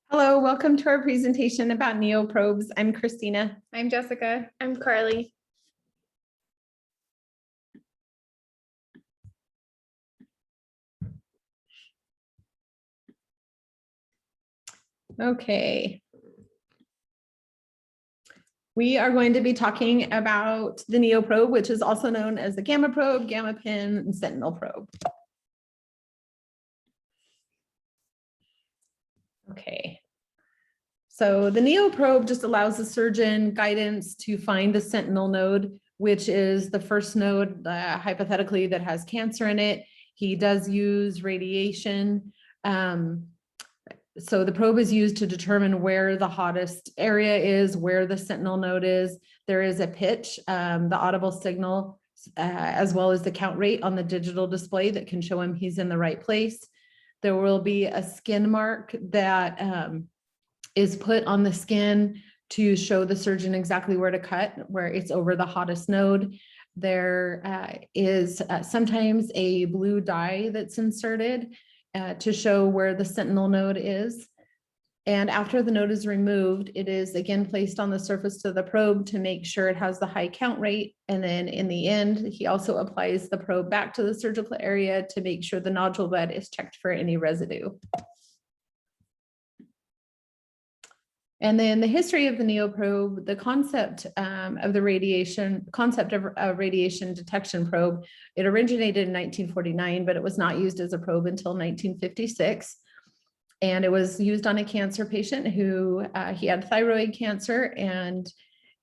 Hello, welcome to our presentation about neoprobes. I'm Christina. I'm Jessica. I'm Carly. Okay. We are going to be talking about the neoprobe, which is also known as the gamma probe, gamma pin, and sentinel probe. Okay. So the neoprobe just allows the surgeon guidance to find the sentinel node, which is the first node, hypothetically, that has cancer in it. He does use radiation. So the probe is used to determine where the hottest area is, where the sentinel node is. There is a pitch, the audible signal, as well as the count rate on the digital display that can show him he's in the right place. There will be a skin mark that is put on the skin to show the surgeon exactly where to cut, where it's over the hottest node. There is sometimes a blue dye that's inserted to show where the sentinel node is. And after the node is removed, it is again placed on the surface of the probe to make sure it has the high count rate. And then in the end, he also applies the probe back to the surgical area to make sure the nodule bed is checked for any residue. And then the history of the neoprobe, the concept of the radiation detection probe, it originated in 1949, but it was not used as a probe until 1956. And it was used on a cancer patient who he had thyroid cancer, and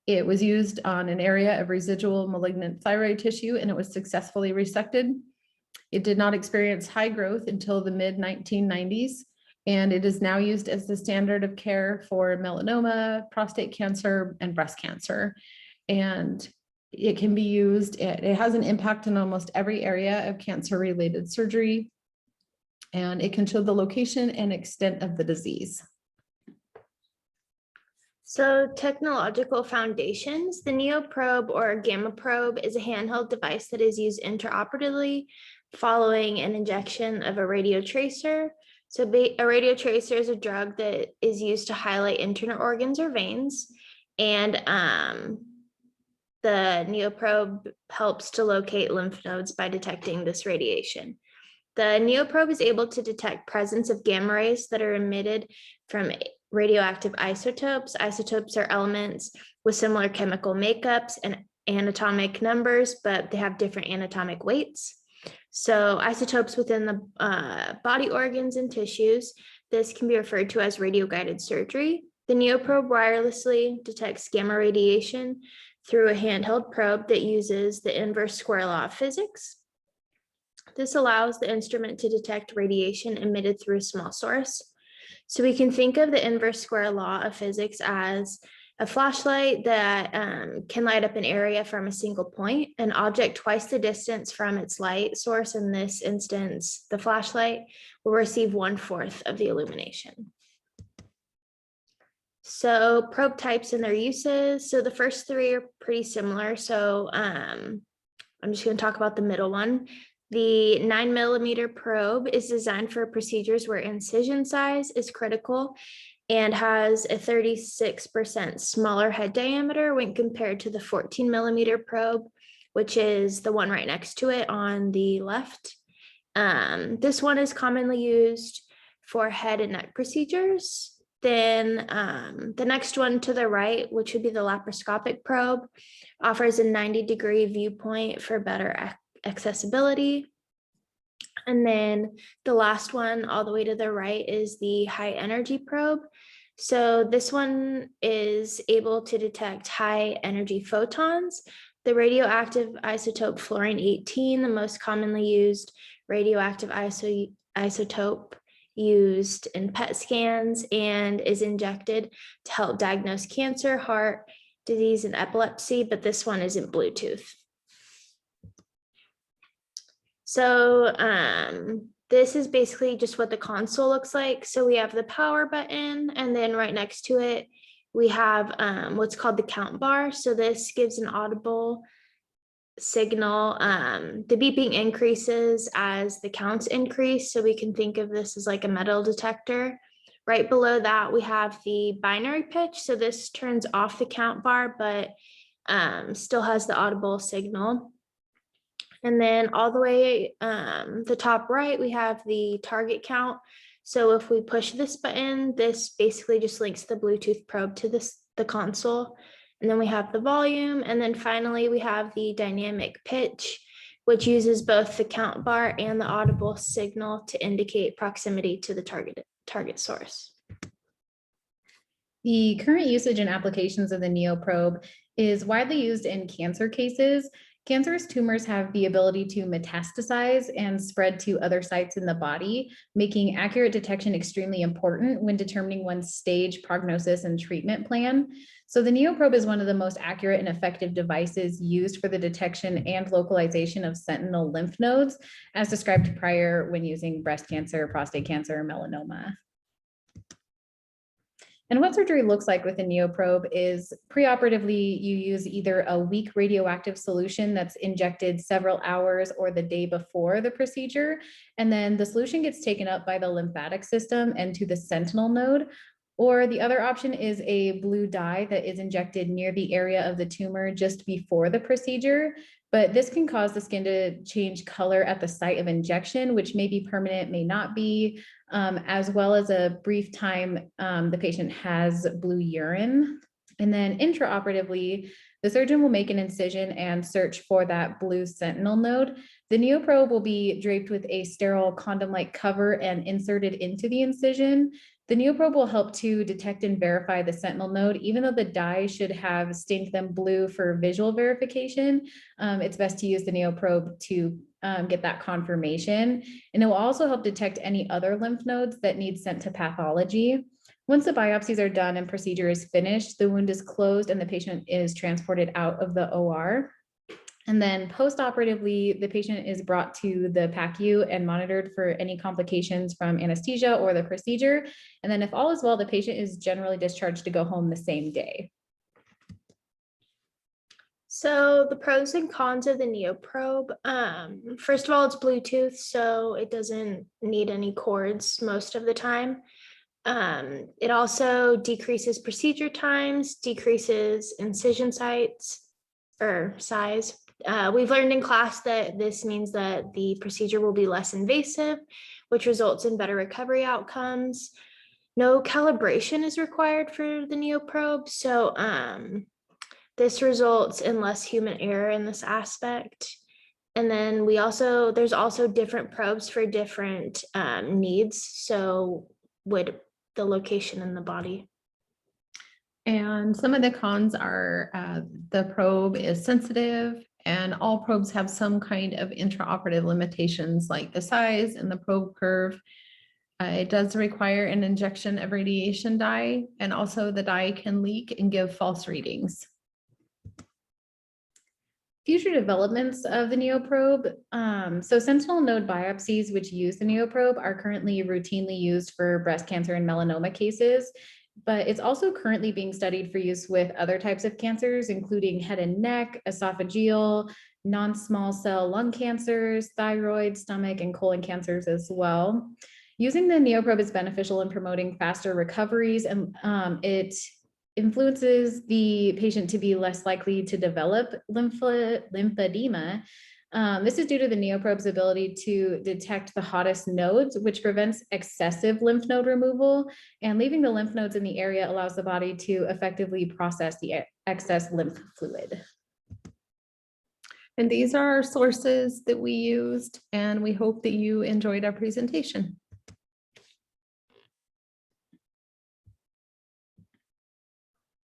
it was used on an area of residual malignant thyroid tissue, and it was successfully resected. It did not experience high growth until the mid 1990s. And it is now used as the standard of care for melanoma, prostate cancer, and breast cancer. And it can be used, it has an impact in almost every area of cancer-related surgery. And it can show the location and extent of the disease. So technological foundations, the neoprobe or gamma probe is a handheld device that is used intraoperatively following an injection of a radiotracer. So a radiotracer is a drug that is used to highlight internal organs or veins. And the neoprobe helps to locate lymph nodes by detecting this radiation. The neoprobe is able to detect presence of gamma rays that are emitted from radioactive isotopes. Isotopes are elements with similar chemical makeups and anatomic numbers, but they have different anatomic weights. So isotopes within the body organs and tissues, this can be referred to as radio-guided surgery. The neoprobe wirelessly detects gamma radiation through a handheld probe that uses the inverse square law of physics. This allows the instrument to detect radiation emitted through a small source. So we can think of the inverse square law of physics as a flashlight that can light up an area from a single point. An object twice the distance from its light source, in this instance, the flashlight, will receive 1/4 of the illumination. So probe types and their uses. So the first three are pretty similar. So I'm just going to talk about the middle one. The 9mm probe is designed for procedures where incision size is critical and has a 36% smaller head diameter when compared to the 14mm probe, which is the one right next to it on the left. This one is commonly used for head and neck procedures. Then the next one to the right, which would be the laparoscopic probe, offers a 90-degree viewpoint for better accessibility. And then the last one all the way to the right is the high energy probe. So this one is able to detect high energy photons. The radioactive isotope fluorine-18, the most commonly used radioactive isotope used in PET scans, and is injected to help diagnose cancer, heart disease, and epilepsy, but this one isn't Bluetooth. So this is basically just what the console looks like. So we have the power button, and then right next to it, we have what's called the count bar. So this gives an audible signal. The beeping increases as the counts increase. So we can think of this as like a metal detector Right below that, we have the binary pitch. So this turns off the count bar, but still has the audible signal. And then all the way the top right, we have the target count. So if we push this button, this basically just links the Bluetooth probe to the console. And then we have the volume. And then finally, we have the dynamic pitch, which uses both the count bar and the audible signal to indicate proximity to the target source. The current usage and applications of the NeoProbe is widely used in cancer cases. Cancerous tumors have the ability to metastasize and spread to other sites in the body, making accurate detection extremely important when determining one's stage, prognosis, and treatment plan. So the NeoProbe is one of the most accurate and effective devices used for the detection and localization of sentinel lymph nodes, as described prior when using breast cancer, prostate cancer, or melanoma. And what surgery looks like with a NeoProbe is preoperatively, you use either a weak radioactive solution that's injected several hours or the day before the procedure. And then the solution gets taken up by the lymphatic system and to the sentinel node. Or the other option is a blue dye that is injected near the area of the tumor just before the procedure. But this can cause the skin to change color at the site of injection, which may be permanent, may not be, as well as a brief time the patient has blue urine. And then intraoperatively, the surgeon will make an incision and search for that blue sentinel node. The NeoProbe will be draped with a sterile condom-like cover and inserted into the incision. The NeoProbe will help to detect and verify the sentinel node, even though the dye should have stained them blue for visual verification. It's best to use the NeoProbe to get that confirmation. And it will also help detect any other lymph nodes that need sent to pathology. Once the biopsies are done and procedure is finished, the wound is closed and the patient is transported out of the OR. And then post-operatively, the patient is brought to the PACU and monitored for any complications from anesthesia or the procedure. And then if all is well, the patient is generally discharged to go home the same day. So the pros and cons of the NeoProbe. First of all, it's Bluetooth, so it doesn't need any cords most of the time. It also decreases procedure times, decreases incision sites or size. We've learned in class that this means that the procedure will be less invasive, which results in better recovery outcomes. No calibration is required for the NeoProbe, so this results in less human error in this aspect. And then there's also different probes for different needs, so would the location in the body. And some of the cons are the probe is sensitive, and all probes have some kind of intraoperative limitations like the size and the probe curve. It does require an injection of radiation dye, and also the dye can leak and give false readings. Future developments of the NeoProbe. So sentinel node biopsies, which use the NeoProbe, are currently routinely used for breast cancer and melanoma cases, but it's also currently being studied for use with other types of cancers, including head and neck, esophageal, non-small cell lung cancers, thyroid, stomach, and colon cancers as well. Using the NeoProbe is beneficial in promoting faster recoveries, and it influences the patient to be less likely to develop lymphedema. This is due to the NeoProbe's ability to detect the hottest nodes, which prevents excessive lymph node removal, and leaving the lymph nodes in the area allows the body to effectively process the excess lymph fluid. And these are our sources that we used, and we hope that you enjoyed our presentation.